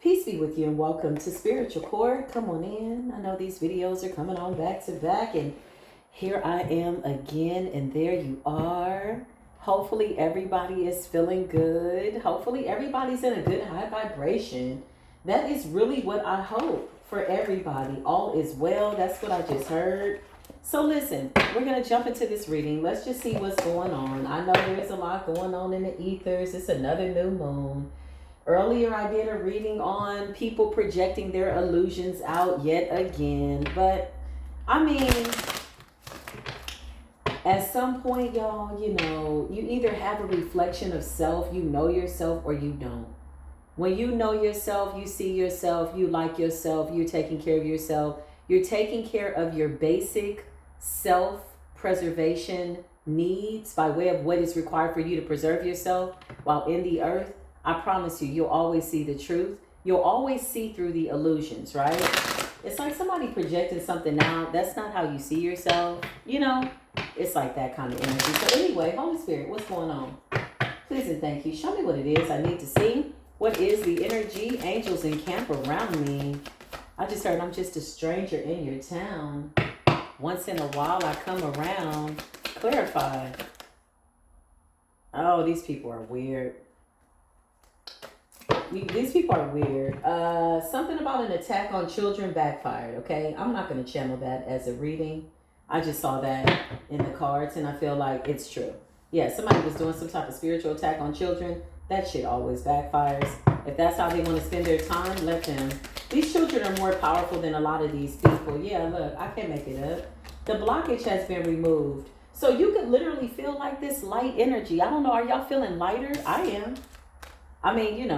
Peace be with you and welcome to Spiritual Court. Come on in. I know these videos are coming on back to back, and here I am again, and there you are. Hopefully everybody is feeling good. Hopefully everybody's in a good high vibration. That is really what I hope for everybody. All is well. That's what I just heard. So listen, we're going to jump into this reading. Let's just see what's going on. I know there's a lot going on in the ethers. It's another new moon. Earlier, I did a reading on people projecting their illusions out yet again. But, I mean, at some point, y'all, you either have a reflection of self, you know yourself, or you don't. When you know yourself, you see yourself, you like yourself, you're taking care of yourself, you're taking care of your basic self-preservation needs by way of what is required for you to preserve yourself while in the earth. I promise you, you'll always see the truth. You'll always see through the illusions, right? It's like somebody projecting something out. That's not how you see yourself. It's like that kind of energy. So anyway, Holy Spirit, what's going on? Please and thank you. Show me what it is I need to see. What is the energy? Angels encamp around me. I just heard I'm just a stranger in your town. Once in a while I come around. Clarify. Oh, these people are weird. These people are weird. Something about an attack on children backfired, okay? I'm not going to channel that as a reading. I just saw that in the cards and I feel like it's true. Yeah, somebody was doing some type of spiritual attack on children. That shit always backfires. If that's how they want to spend their time, let them. These children are more powerful than a lot of these people. Yeah, look, I can't make it up. The blockage has been removed. So you could literally feel like this light energy. I don't know, are y'all feeling lighter? I am. I mean,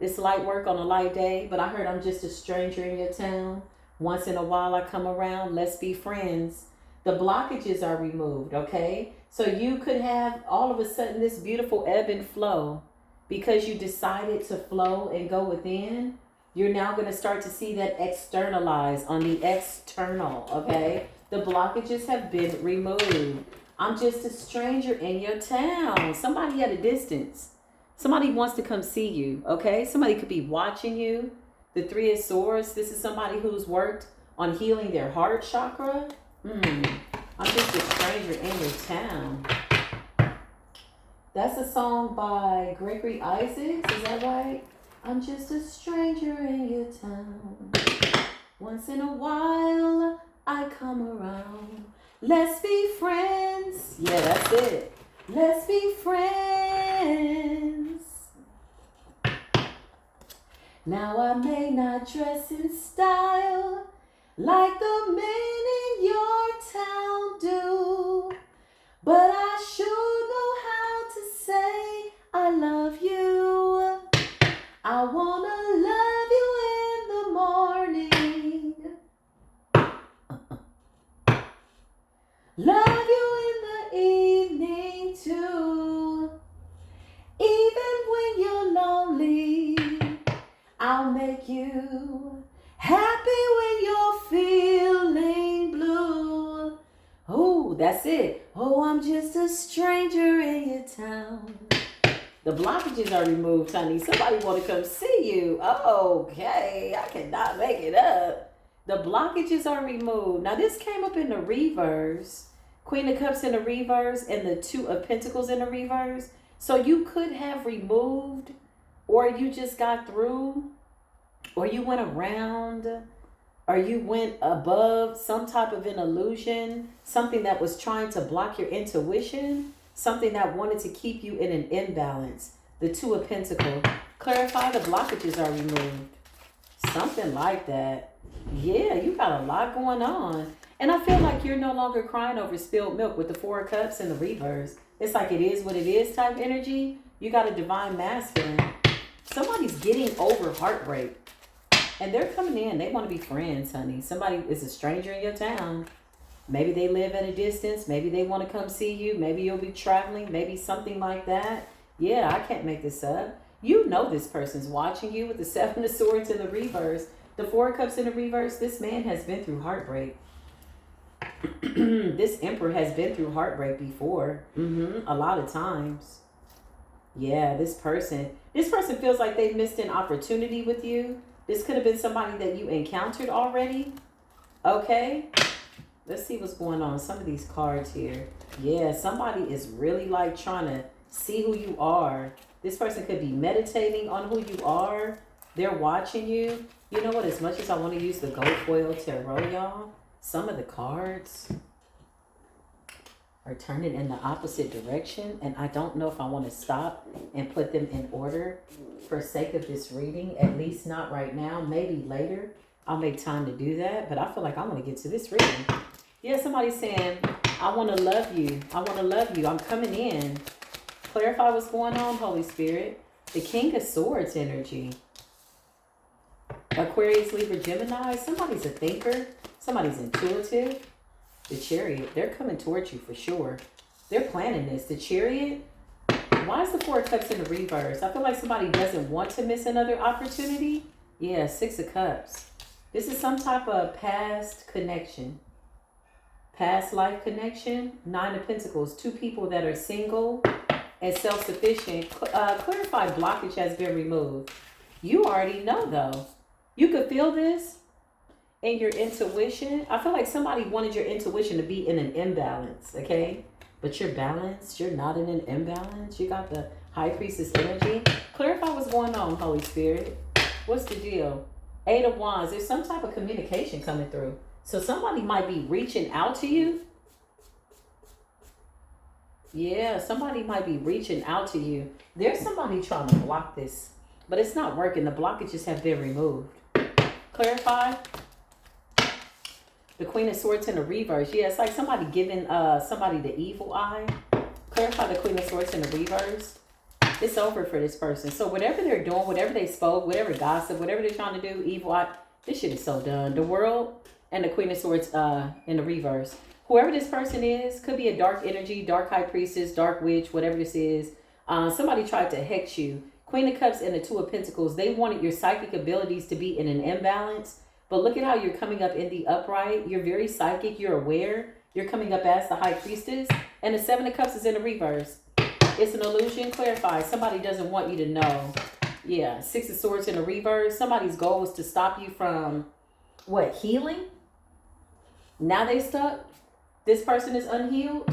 it's light work on a light day, but I heard I'm just a stranger in your town. Once in a while I come around, let's be friends. The blockages are removed, okay? So you could have all of a sudden this beautiful ebb and flow because you decided to flow and go within. You're now going to start to see that externalize on the external, okay? The blockages have been removed. I'm just a stranger in your town. Somebody at a distance. Somebody wants to come see you, okay? Somebody could be watching you. The Three of Swords, this is somebody who's worked on healing their heart chakra. I'm just a stranger in your town. That's a song by Gregory Isaacs, is that right? I'm just a stranger in your town. Once in a while, I come around. Let's be friends. Yeah, that's it. Let's be friends. Now I may not dress in style like the men in your town do, but I sure know how to say I love you. I wanna love you in the morning. Love you in the evening too. Even when you're lonely, I'll make you happy when you're feeling blue. Oh, that's it. Oh, I'm just a stranger in your town. The blockages are removed, honey. Somebody want to come see you. Okay, I cannot make it up. The blockages are removed. Now, this came up in the reverse. Queen of Cups in the reverse and the Two of Pentacles in the reverse. So you could have removed, or you just got through, or you went around, or you went above some type of an illusion, something that was trying to block your intuition, something that wanted to keep you in an imbalance. The Two of Pentacles. Clarify, the blockages are removed. Something like that. Yeah, you got a lot going on. And I feel like you're no longer crying over spilled milk with the Four of Cups and the reverse. It's like it is what it is type energy. You got a divine masculine. Somebody's getting over heartbreak. And they're coming in. They want to be friends, honey. Somebody is a stranger in your town. Maybe they live at a distance. Maybe they want to come see you. Maybe you'll be traveling. Maybe something like that. Yeah, I can't make this up. You know this person's watching you with the Seven of Swords in the reverse. The Four of Cups in the reverse. This man has been through heartbreak. This Emperor has been through heartbreak before. A lot of times. Yeah, this person feels like they've missed an opportunity with you. This could have been somebody that you encountered already. Okay. Let's see what's going on. Some of these cards here. Yeah, somebody is really like trying to see who you are. This person could be meditating on who you are. They're watching you. You know what? As much as I want to use the gold foil tarot, y'all, some of the cards are turning in the opposite direction. And I don't know if I want to stop and put them in order for sake of this reading. At least not right now. Maybe later I'll make time to do that. But I feel like I want to get to this reading. Yeah, somebody's saying, I want to love you. I want to love you. I'm coming in. Clarify what's going on, Holy Spirit. The King of Swords energy. Aquarius, Libra, Gemini. Somebody's a thinker. Somebody's intuitive. The Chariot. They're coming towards you for sure. They're planning this. The Chariot. Why is the Four of Cups in the reverse? I feel like somebody doesn't want to miss another opportunity. Yeah, Six of Cups. This is some type of past connection. Past life connection. Nine of Pentacles. Two people that are single and self-sufficient. Clarify blockage has been removed. You already know though. You could feel this in your intuition. I feel like somebody wanted your intuition to be in an imbalance, okay? But you're balanced. You're not in an imbalance. You got the High Priestess energy. Clarify what's going on, Holy Spirit. What's the deal? Eight of Wands. There's some type of communication coming through. So somebody might be reaching out to you. Yeah, somebody might be reaching out to you. There's somebody trying to block this, but it's not working. The blockages have been removed. Clarify. The Queen of Swords in the reverse. Yeah, it's like somebody giving somebody the evil eye. Clarify the Queen of Swords in the reverse. It's over for this person. So whatever they're doing, whatever they spoke, whatever gossip, whatever they're trying to do, evil eye, this shit is so done. The World and the Queen of Swords in the reverse. Whoever this person is, could be a dark energy, dark high priestess, dark witch, whatever this is. Somebody tried to hex you. Queen of Cups and the Two of Pentacles. They wanted your psychic abilities to be in an imbalance. But look at how you're coming up in the upright. You're very psychic. You're aware. You're coming up as the High Priestess. And the Seven of Cups is in the reverse. It's an illusion. Clarify. Somebody doesn't want you to know. Yeah. Six of Swords in the reverse. Somebody's goal was to stop you from, what, healing? Now they stuck. This person is unhealed.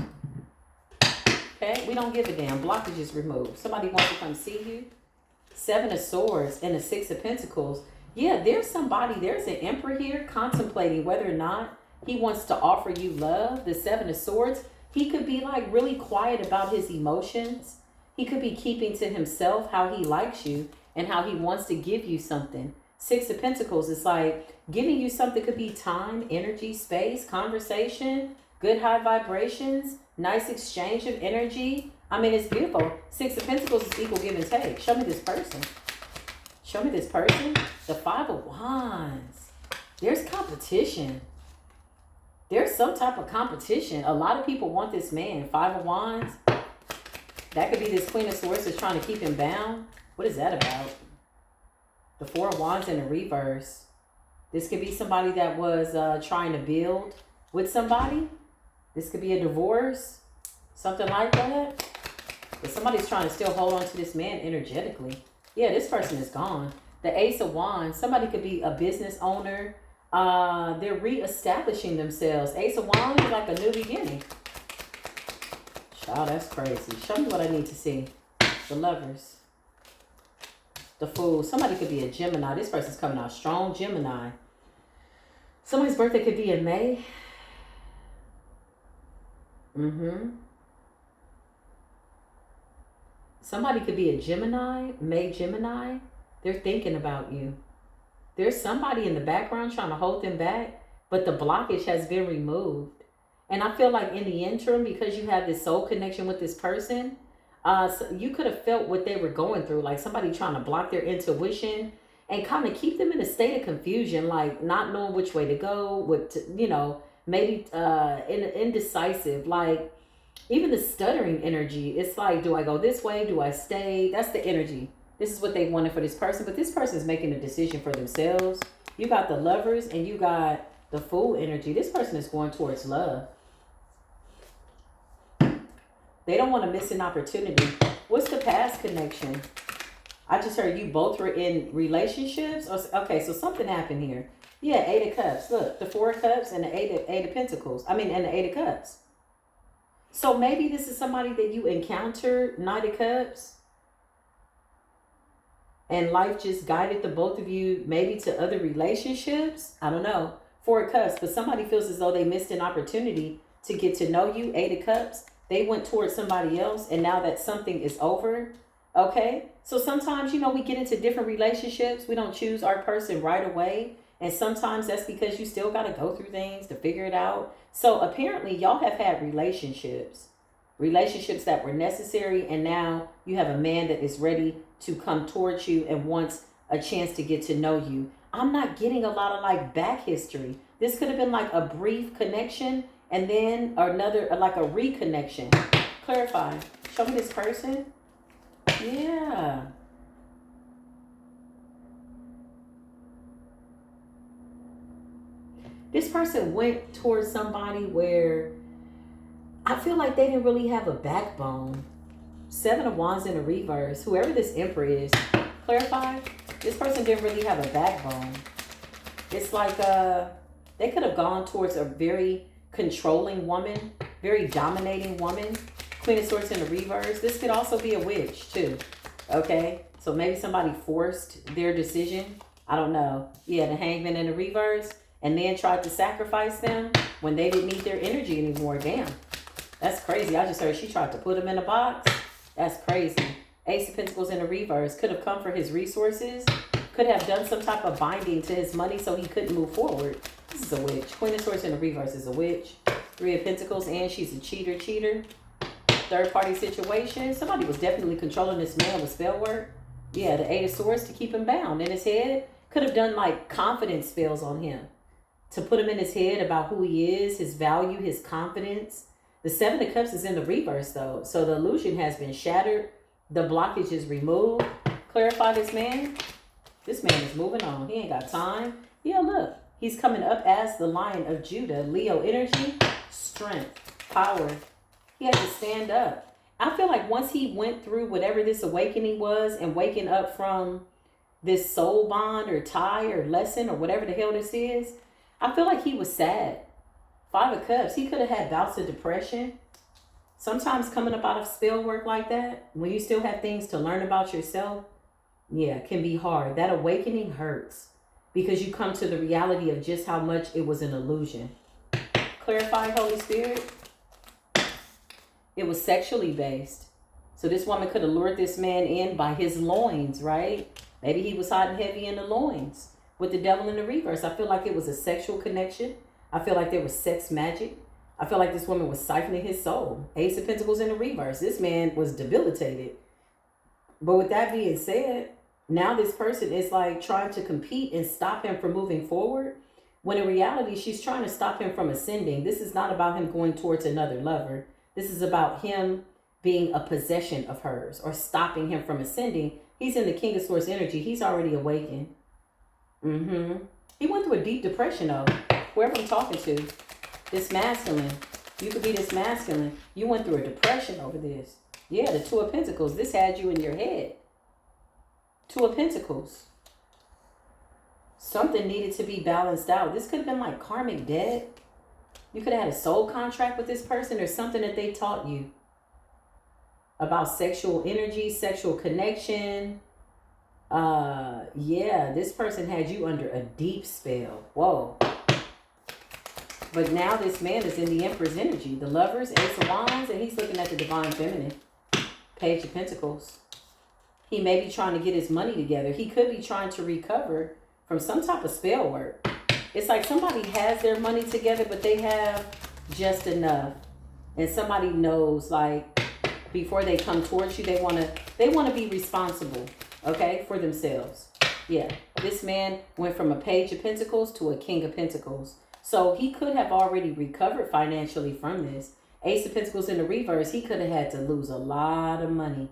Okay. We don't give a damn. Blockage is removed. Somebody wants to come see you. Seven of Swords and the Six of Pentacles. Yeah, there's somebody, there's an emperor here contemplating whether or not he wants to offer you love. The Seven of Swords, he could be like really quiet about his emotions. He could be keeping to himself how he likes you and how he wants to give you something. Six of Pentacles is like giving you something. Could be time, energy, space, conversation, good high vibrations, nice exchange of energy. I mean, it's beautiful. Six of Pentacles is equal give and take. Show me this person. Show me this person. The Five of Wands. There's competition. There's some type of competition. A lot of people want this man. Five of Wands. That could be this Queen of Swords that's trying to keep him bound. What is that about? The Four of Wands in the reverse. This could be somebody that was trying to build with somebody. This could be a divorce. Something like that. But somebody's trying to still hold on to this man energetically. Yeah, this person is gone. The Ace of Wands. Somebody could be a business owner. They're reestablishing themselves. Ace of Wands is like a new beginning. Child, that's crazy. Show me what I need to see. The Lovers. The Fool. Somebody could be a Gemini. This person's coming out strong. Gemini. Somebody's birthday could be in May. Somebody could be a Gemini, May Gemini. They're thinking about you. There's somebody in the background trying to hold them back, but the blockage has been removed. And I feel like in the interim, because you have this soul connection with this person, so you could have felt what they were going through, like somebody trying to block their intuition and kind of keep them in a state of confusion, like not knowing which way to go, maybe indecisive, like even the stuttering energy. It's like, do I go this way? Do I stay? That's the energy. This is what they wanted for this person, but this person is making a decision for themselves. You got the Lovers and you got the Fool energy. This person is going towards love. They don't want to miss an opportunity. What's the past connection? I just heard you both were in relationships. Okay, so something happened here. Yeah, Eight of Cups. Look, the Four of Cups and the Eight of Pentacles. I mean, and the Eight of Cups. So maybe this is somebody that you encountered, Knight of Cups, and life just guided the both of you maybe to other relationships. I don't know. Four of Cups, but somebody feels as though they missed an opportunity to get to know you. Eight of Cups, they went towards somebody else, and now that something is over. Okay, so sometimes, you know, we get into different relationships. We don't choose our person right away. And sometimes that's because you still got to go through things to figure it out. So apparently y'all have had relationships that were necessary. And now you have a man that is ready to come towards you and wants a chance to get to know you. I'm not getting a lot of like back history. This could have been like a brief connection and then another, like a reconnection. Clarify. Show me this person. Yeah. This person went towards somebody where I feel like they didn't really have a backbone. Seven of Wands in the reverse. Whoever this Emperor is, clarify. This person didn't really have a backbone. It's like they could have gone towards a very controlling woman, very dominating woman. Queen of Swords in the reverse. This could also be a witch too. Okay, so maybe somebody forced their decision. I don't know. Yeah, the Hangman in the reverse. And then tried to sacrifice them when they didn't need their energy anymore. Damn, that's crazy. I just heard she tried to put him in a box. That's crazy. Ace of Pentacles in the reverse. Could have come for his resources. Could have done some type of binding to his money so he couldn't move forward. This is a witch. Queen of Swords in the reverse is a witch. Three of Pentacles, and she's a cheater. Third party situation. Somebody was definitely controlling this man with spell work. Yeah, the Eight of Swords to keep him bound in his head. Could have done like confidence spells on him to put him in his head about who he is, his value, his confidence. The Seven of Cups is in the reverse though. So the illusion has been shattered. The blockage is removed. Clarify this man. This man is moving on. He ain't got time. Yeah, look. He's coming up as the Lion of Judah. Leo energy, strength, power. He had to stand up. I feel like once he went through whatever this awakening was and waking up from this soul bond or tie or lesson or whatever the hell this is, I feel like he was sad. Five of Cups. He could have had bouts of depression. Sometimes coming up out of spell work like that, when you still have things to learn about yourself, yeah, it can be hard. That awakening hurts because you come to the reality of just how much it was an illusion. Clarify, Holy Spirit. It was sexually based. So this woman could have lured this man in by his loins, right? Maybe he was hot and heavy in the loins. With the Devil in the reverse, I feel like it was a sexual connection. I feel like there was sex magic. I feel like this woman was siphoning his soul. Ace of Pentacles in the reverse. This man was debilitated. But with that being said, now this person is like trying to compete and stop him from moving forward. When in reality, she's trying to stop him from ascending. This is not about him going towards another lover. This is about him being a possession of hers or stopping him from ascending. He's in the King of Swords energy. He's already awakened. He went through a deep depression though. Whoever I'm talking to, this masculine, you could be this masculine. You went through a depression over this. Yeah, the Two of Pentacles. This had you in your head. Two of Pentacles. Something needed to be balanced out. This could have been like karmic debt. You could have had a soul contract with this person or something that they taught you about sexual energy, sexual connection. Yeah, this person had you under a deep spell. Whoa. But now this man is in the Emperor's energy. The Lovers, Ace of Wands, and he's looking at the Divine Feminine. Page of Pentacles. He may be trying to get his money together. He could be trying to recover from some type of spell work. It's like somebody has their money together, but they have just enough. And somebody knows, like, before they come towards you, they want to be responsible, okay, for themselves. Yeah, this man went from a Page of Pentacles to a King of Pentacles. So he could have already recovered financially from this. Ace of Pentacles in the reverse, he could have had to lose a lot of money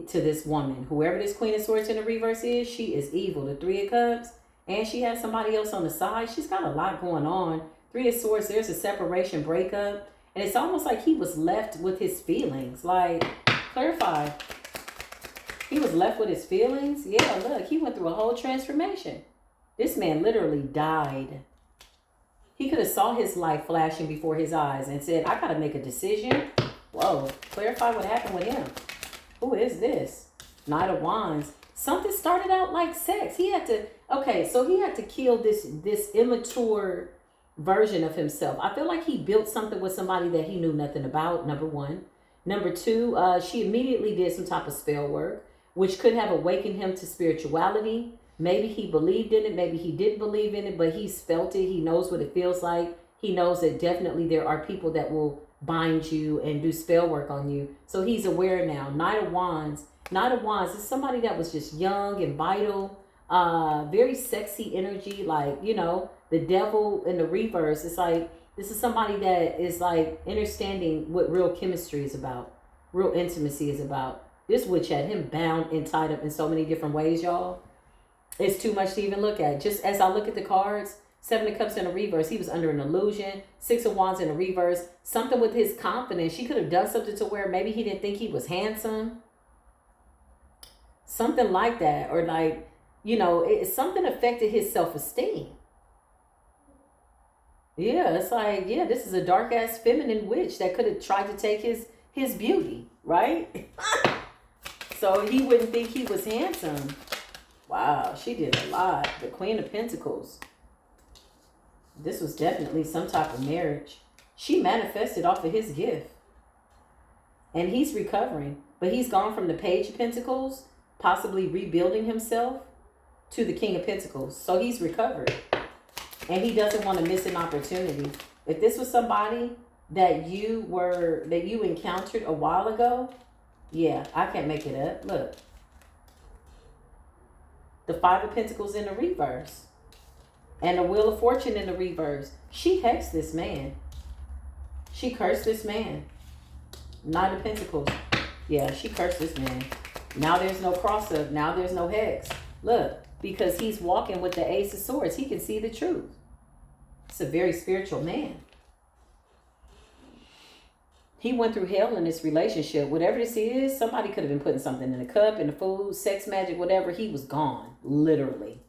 to this woman. Whoever this Queen of Swords in the reverse is, she is evil. The Three of Cups, and she has somebody else on the side. She's got a lot going on. Three of Swords, there's a separation, breakup. And it's almost like he was left with his feelings. Like, Clarify. He was left with his feelings. Yeah, look, he went through a whole transformation. This man literally died. He could have saw his life flashing before his eyes and said, I got to make a decision. Whoa, clarify what happened with him. Who is this? Knight of Wands. Something started out like sex. He had to, okay, so he had to kill this immature version of himself. I feel like he built something with somebody that he knew nothing about, number one. Number two, she immediately did some type of spell work, which could have awakened him to spirituality. Maybe he believed in it. Maybe he didn't believe in it, but he's felt it. He knows what it feels like. He knows that definitely there are people that will bind you and do spell work on you. So he's aware now. Knight of Wands. Knight of Wands is somebody that was just young and vital. Very sexy energy. Like, you know, the devil in the reverse. It's like, this is somebody that is like understanding what real chemistry is about. Real intimacy is about. This witch had him bound and tied up in so many different ways, y'all. It's too much to even look at. Just as I look at the cards, Seven of Cups in the reverse, he was under an illusion. Six of Wands in the reverse, something with his confidence. She could have done something to where maybe he didn't think he was handsome. Something like that. Or like, you know, something affected his self-esteem. Yeah, it's like, yeah, this is a dark-ass feminine witch that could have tried to take his beauty, right? So he wouldn't think he was handsome. Wow, she did a lot. The Queen of Pentacles. This was definitely some type of marriage. She manifested off of his gift. And he's recovering. But he's gone from the Page of Pentacles, possibly rebuilding himself, to the King of Pentacles. So he's recovered. And he doesn't want to miss an opportunity. If this was somebody that you encountered a while ago, yeah, I can't make it up. Look. The Five of Pentacles in the reverse. And the Wheel of Fortune in the reverse. She hexed this man. She cursed this man. Nine of Pentacles. Yeah, she cursed this man. Now there's no cross up. Now there's no hex. Look, because he's walking with the Ace of Swords. He can see the truth. It's a very spiritual man. He went through hell in this relationship. Whatever this is, somebody could have been putting something in the cup, in the food, sex magic, whatever. He was gone, literally.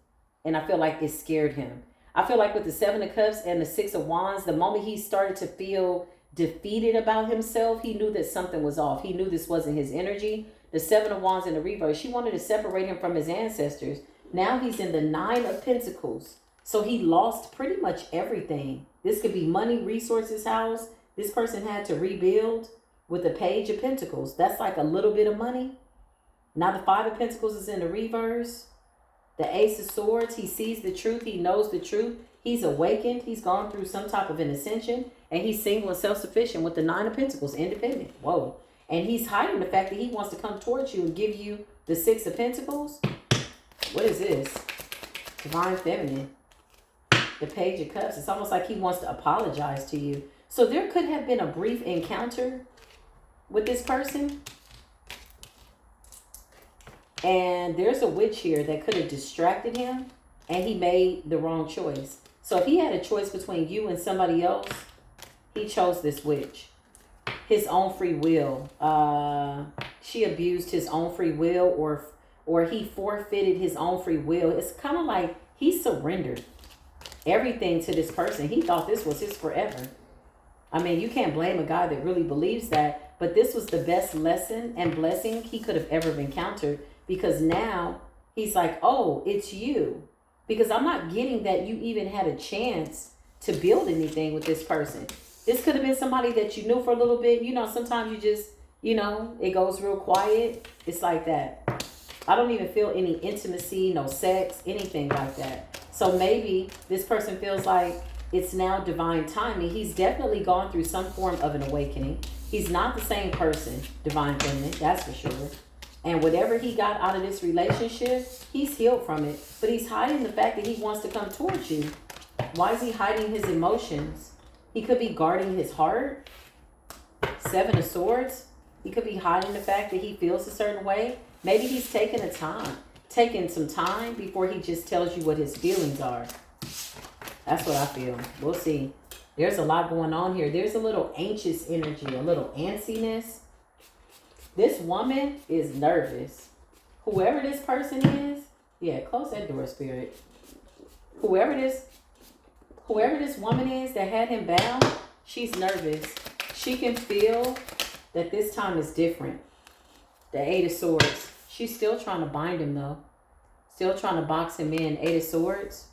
And I feel like it scared him. I feel like with the Seven of Cups and the Six of Wands, the moment he started to feel defeated about himself, he knew that something was off. He knew this wasn't his energy. The Seven of Wands in the reverse, she wanted to separate him from his ancestors. Now he's in the Nine of Pentacles. So he lost pretty much everything. This could be money, resources, house. This person had to rebuild with the Page of Pentacles. That's like a little bit of money. Now the Five of Pentacles is in the reverse. The Ace of Swords, he sees the truth. He knows the truth. He's awakened. He's gone through some type of an ascension. And he's single and self-sufficient with the Nine of Pentacles, independent. Whoa. And he's hiding the fact that he wants to come towards you and give you the Six of Pentacles. What is this? Divine Feminine. The Page of Cups. It's almost like he wants to apologize to you. So there could have been a brief encounter with this person. And there's a witch here that could have distracted him. And he made the wrong choice. So if he had a choice between you and somebody else, he chose this witch. His own free will. She abused his own free will, or he forfeited his own free will. It's kind of like he surrendered everything to this person. He thought this was his forever. I mean, you can't blame a guy that really believes that, but this was the best lesson and blessing he could have ever encountered, because now he's like, oh, it's you. Because I'm not getting that you even had a chance to build anything with this person. This could have been somebody that you knew for a little bit. You know, sometimes you just, you know, it goes real quiet. It's like that. I don't even feel any intimacy, no sex, anything like that. So maybe this person feels like it's now divine timing. He's definitely gone through some form of an awakening. He's not the same person, divine feminine, that's for sure. And whatever he got out of this relationship, he's healed from it. But he's hiding the fact that he wants to come towards you. Why is he hiding his emotions? He could be guarding his heart. Seven of Swords. He could be hiding the fact that he feels a certain way. Maybe he's taking some time before he just tells you what his feelings are. That's what I feel. We'll see. There's a lot going on here. There's a little anxious energy, a little antsiness. This woman is nervous. Whoever this person is, yeah, close that door, spirit. Whoever this woman is that had him bound, she's nervous. She can feel that this time is different. The Eight of Swords. She's still trying to bind him though. Still trying to box him in. Eight of Swords.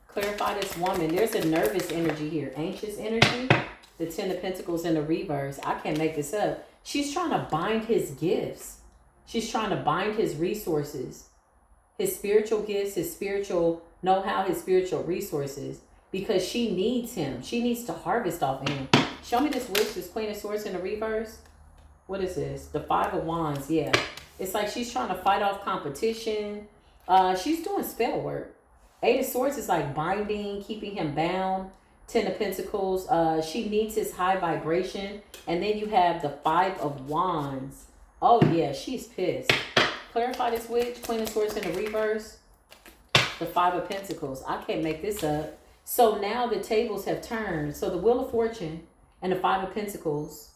Clarify this woman. There's a nervous energy here. Anxious energy. The Ten of Pentacles in the reverse. I can't make this up. She's trying to bind his gifts. She's trying to bind his resources. His spiritual gifts, his spiritual know-how, his spiritual resources. Because she needs him. She needs to harvest off him. Show me this witch, this Queen of Swords in the reverse. What is this? The Five of Wands. Yeah. It's like she's trying to fight off competition. She's doing spell work. Eight of Swords is like binding, keeping him bound. Ten of Pentacles. She needs his high vibration. And then you have the Five of Wands. Oh, yeah. She's pissed. Clarify this witch. Queen of Swords in the reverse. The Five of Pentacles. I can't make this up. So now the tables have turned. So the Wheel of Fortune and the Five of Pentacles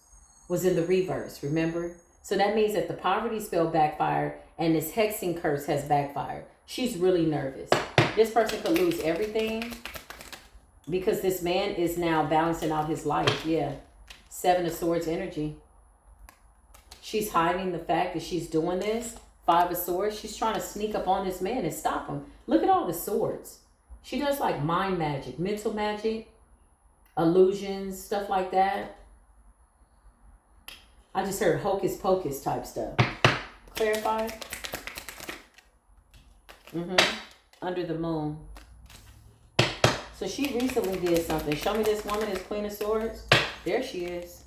was in the reverse, remember? So that means that the poverty spell backfired and this hexing curse has backfired. She's really nervous. This person could lose everything because this man is now balancing out his life. Yeah. Seven of Swords energy. She's hiding the fact that she's doing this. Five of Swords. She's trying to sneak up on this man and stop him. Look at all the swords. She does like mind magic, mental magic, illusions, stuff like that. I just heard hocus pocus type stuff. Clarify. Under the moon. So she recently did something. Show me this woman, this Queen of Swords. There she is.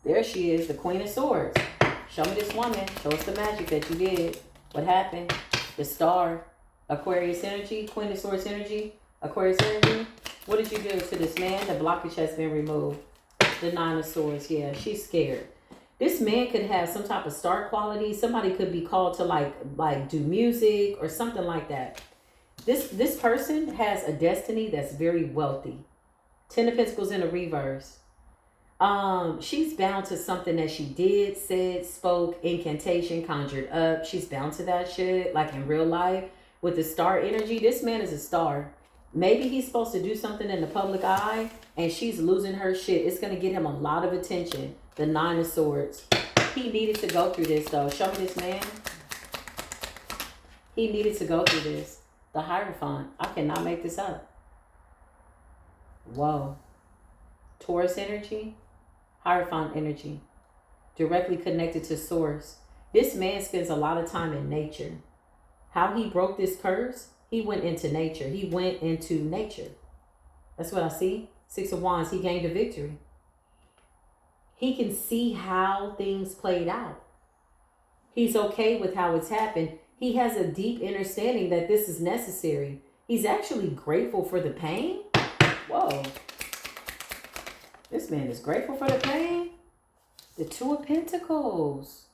There she is, the Queen of Swords. Show me this woman. Show us the magic that you did. What happened? The Star. Aquarius energy. Queen of Swords energy. Aquarius energy. What did you do to this man? The blockage has been removed. The Nine of Swords. Yeah, she's scared. This man could have some type of star quality. Somebody could be called to like do music or something like that. This person has a destiny that's very wealthy. Ten of Pentacles in a reverse. She's bound to something that she did, said, spoke, incantation, conjured up. She's bound to that shit, like in real life. With the star energy, this man is a star. Maybe he's supposed to do something in the public eye and she's losing her shit. It's going to get him a lot of attention. The Nine of Swords. He needed to go through this though. Show me this man. He needed to go through this. The Hierophant. I cannot make this up. Whoa. Taurus energy. Hierophant energy. Directly connected to source. This man spends a lot of time in nature. How he broke this curse, he went into nature. He went into nature. That's what I see. Six of Wands, he gained a victory. He can see how things played out. He's okay with how it's happened. He has a deep understanding that this is necessary. He's actually grateful for the pain. Whoa. This man is grateful for the pain. The Two of Pentacles.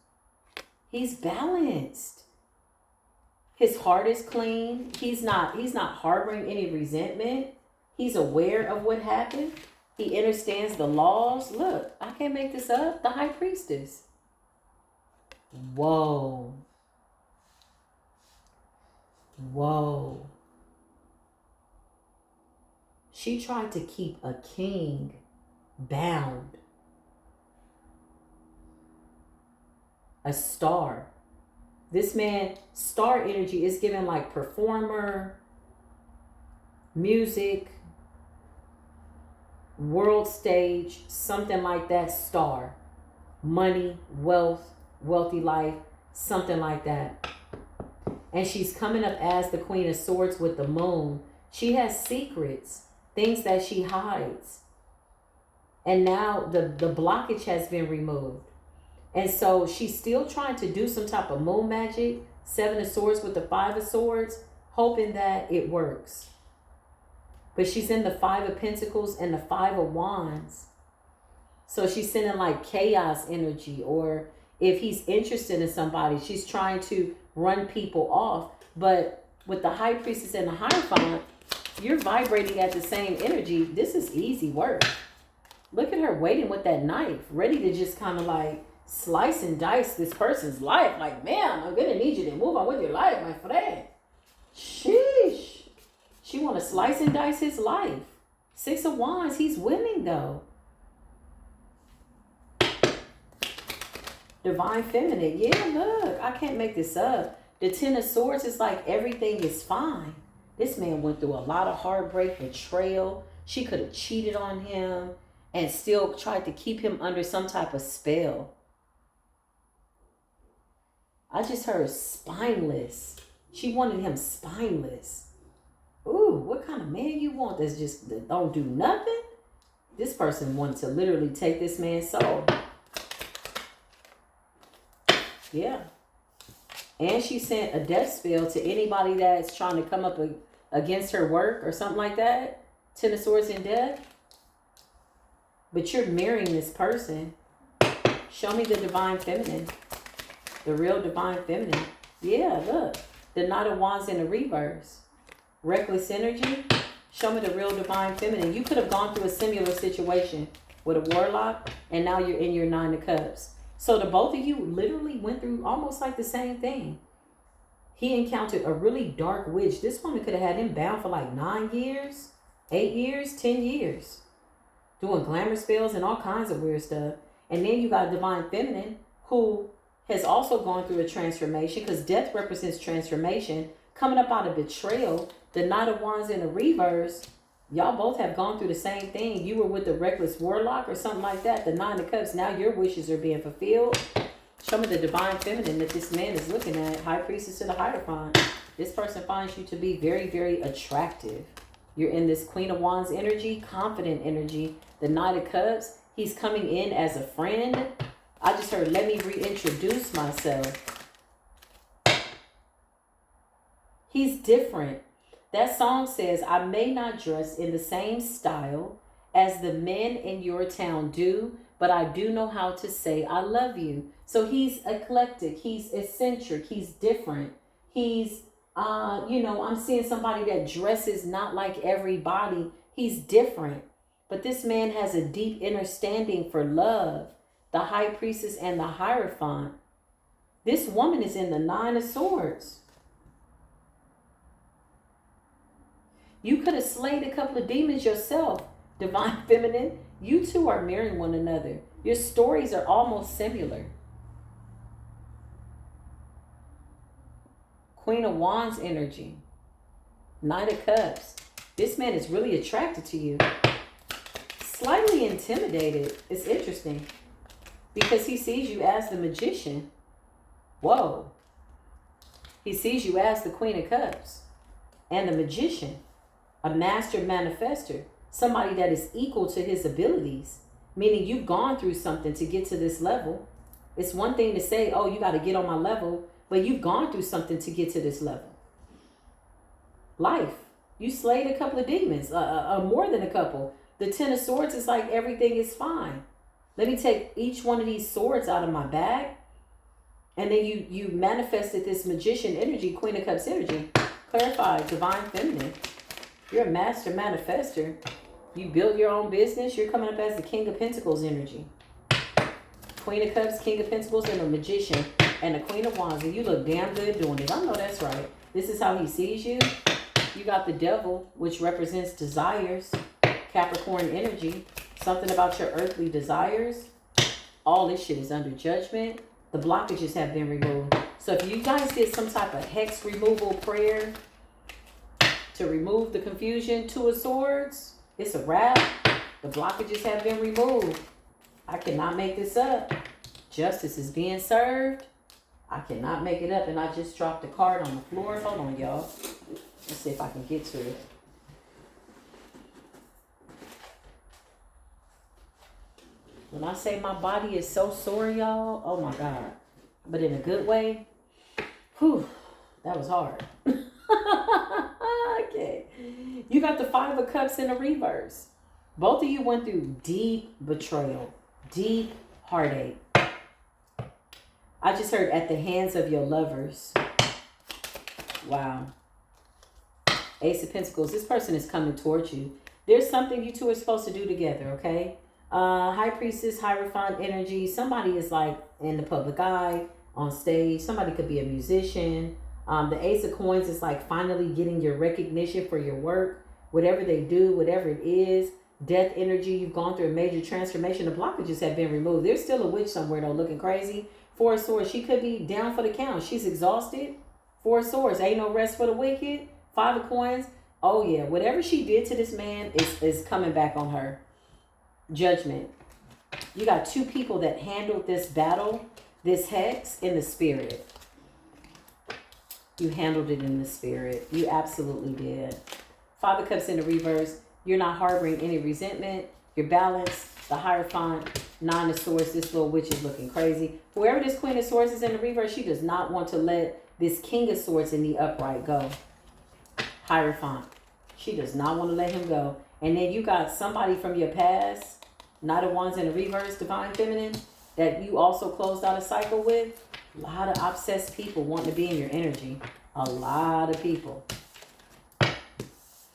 He's balanced. His heart is clean. He's not harboring any resentment. He's aware of what happened. He understands the laws. Look, I can't make this up. The High Priestess. Whoa. Whoa. She tried to keep a king bound. A star. This man, star energy is given like performer, music, world stage, something like that. Star. Money, wealth, wealthy life, something like that. And she's coming up as the Queen of Swords with the moon. She has secrets, things that she hides. And now the blockage has been removed. And so she's still trying to do some type of moon magic. Seven of Swords with the Five of Swords, hoping that it works. But she's in the Five of Pentacles and the Five of Wands. So she's sending like chaos energy, or if he's interested in somebody, she's trying to run people off. But with the High Priestess and the Hierophant, you're vibrating at the same energy. This is easy work. Look at her waiting with that knife, ready to just kind of like Slice and dice this person's life. Like, man, I'm going to need you to move on with your life, my friend. Sheesh. She want to slice and dice his life. 6 of Wands. He's winning, though. Divine Feminine. Yeah, look. I can't make this up. The 10 of Swords is like everything is fine. This man went through a lot of heartbreak, betrayal. She could have cheated on him and still tried to keep him under some type of spell. I just heard spineless. She wanted him spineless. Ooh, what kind of man you want that don't do nothing? This person wanted to literally take this man's soul. Yeah. And she sent a death spell to anybody that's trying to come up against her work or something like that. 10 of Swords and death. But you're marrying this person. Show me the Divine Feminine. The real Divine Feminine. Yeah, look. The Knight of Wands in the reverse. Reckless energy. Show me the real Divine Feminine. You could have gone through a similar situation with a warlock. And now you're in your 9 of Cups. So the both of you literally went through almost like the same thing. He encountered a really dark witch. This woman could have had him bound for like 9 years, 8 years, 10 years. Doing glamour spells and all kinds of weird stuff. And then you got a Divine Feminine who has also gone through a transformation, because death represents transformation. Coming up out of betrayal, the Knight of Wands in the reverse, y'all both have gone through the same thing. You were with the reckless warlock or something like that. The 9 of Cups, now your wishes are being fulfilled. Show me the Divine Feminine that this man is looking at. High Priestess to the Hierophant. This person finds you to be very, very attractive. You're in this Queen of Wands energy, confident energy. The Knight of Cups, he's coming in as a friend. I just heard, let me reintroduce myself. He's different. That song says, I may not dress in the same style as the men in your town do, but I do know how to say I love you. So he's eclectic. He's eccentric. He's different. He's, I'm seeing somebody that dresses not like everybody. He's different. But this man has a deep understanding for love. The High Priestess and the Hierophant. This woman is in the 9 of Swords. You could have slayed a couple of demons yourself, Divine Feminine. You two are marrying one another. Your stories are almost similar. Queen of Wands energy. Knight of Cups. This man is really attracted to you. Slightly intimidated. It's interesting. Because he sees you as the Magician. Whoa. He sees you as the Queen of Cups. And the Magician. A master manifester. Somebody that is equal to his abilities. Meaning you've gone through something to get to this level. It's one thing to say, oh, you got to get on my level. But you've gone through something to get to this level. Life. You slayed a couple of demons. More than a couple. The 10 of Swords is like everything is fine. Let me take each one of these swords out of my bag. And then you manifested this Magician energy, Queen of Cups energy. Clarify, Divine Feminine. You're a master manifester. You built your own business. You're coming up as the King of Pentacles energy. Queen of Cups, King of Pentacles, and a Magician. And the Queen of Wands. And you look damn good doing it. I know that's right. This is how he sees you. You got the Devil, which represents desires. Capricorn energy. Something about your earthly desires. All this shit is under judgment. The blockages have been removed. So if you guys did some type of hex removal prayer to remove the confusion, 2 of Swords, it's a wrap. The blockages have been removed. I cannot make this up. Justice is being served. I cannot make it up. And I just dropped a card on the floor. Hold on, y'all. Let's see if I can get to it. When I say my body is so sore, y'all, oh my God. But in a good way. Whew, that was hard. Okay. You got the 5 of Cups in the reverse. Both of you went through deep betrayal, deep heartache. I just heard at the hands of your lovers. Wow. Ace of Pentacles. This person is coming towards you. There's something you two are supposed to do together, okay? High Priestess, Hierophant energy. Somebody is like in the public eye, on stage. Somebody could be a musician. The Ace of Coins is like finally getting your recognition for your work. Whatever they do, whatever it is. Death energy, you've gone through a major transformation. The blockages have been removed. There's still a witch somewhere though looking crazy. Four of Swords, she could be down for the count. She's exhausted. Four of Swords, ain't no rest for the wicked. Five of Coins, oh yeah, whatever she did to this man is coming back on her. Judgment. You got two people that handled this battle, this hex, in the spirit. You handled it in the spirit. You absolutely did. Five of Cups in the reverse. You're not harboring any resentment. You're balanced. The Hierophant, Nine of Swords. This little witch is looking crazy. Whoever this Queen of Swords is in the reverse, she does not want to let this King of Swords in the upright go. Hierophant. She does not want to let him go. And then you got somebody from your past, Knight of Wands in the reverse, Divine Feminine, that you also closed out a cycle with. A lot of obsessed people wanting to be in your energy. A lot of people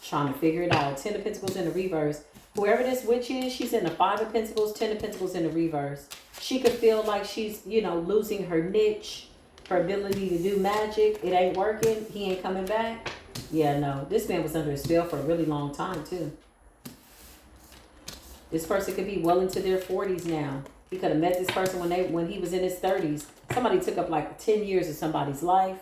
trying to figure it out. Ten of Pentacles in the reverse. Whoever this witch is, she's in the Five of Pentacles, Ten of Pentacles in the reverse. She could feel like she's, you know, losing her niche, her ability to do magic. It ain't working. He ain't coming back. Yeah, no. This man was under a spell for a really long time, too. This person could be well into their 40s now. He could have met this person when he was in his 30s. Somebody took up like 10 years of somebody's life.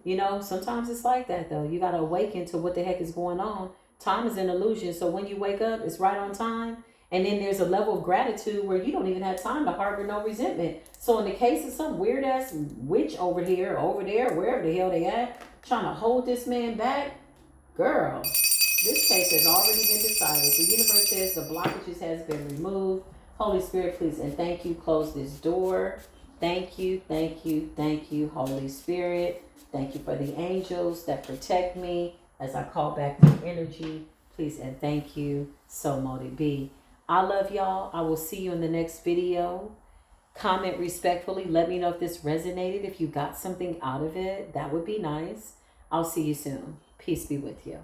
You know, sometimes it's like that, though. You got to awaken to what the heck is going on. Time is an illusion. So when you wake up, it's right on time. And then there's a level of gratitude where you don't even have time to harbor no resentment. So in the case of some weird-ass witch over here, over there, wherever the hell they at, trying to hold this man back, girl, this case has already been decided. The universe says the blockages has been removed. Holy Spirit, please and thank you. Close this door. Thank you, thank you, thank you, Holy Spirit. Thank you for the angels that protect me as I call back my energy. Please and thank you. So mote it be. I love y'all. I will see you in the next video. Comment respectfully. Let me know if this resonated. If you got something out of it, that would be nice. I'll see you soon. Peace be with you.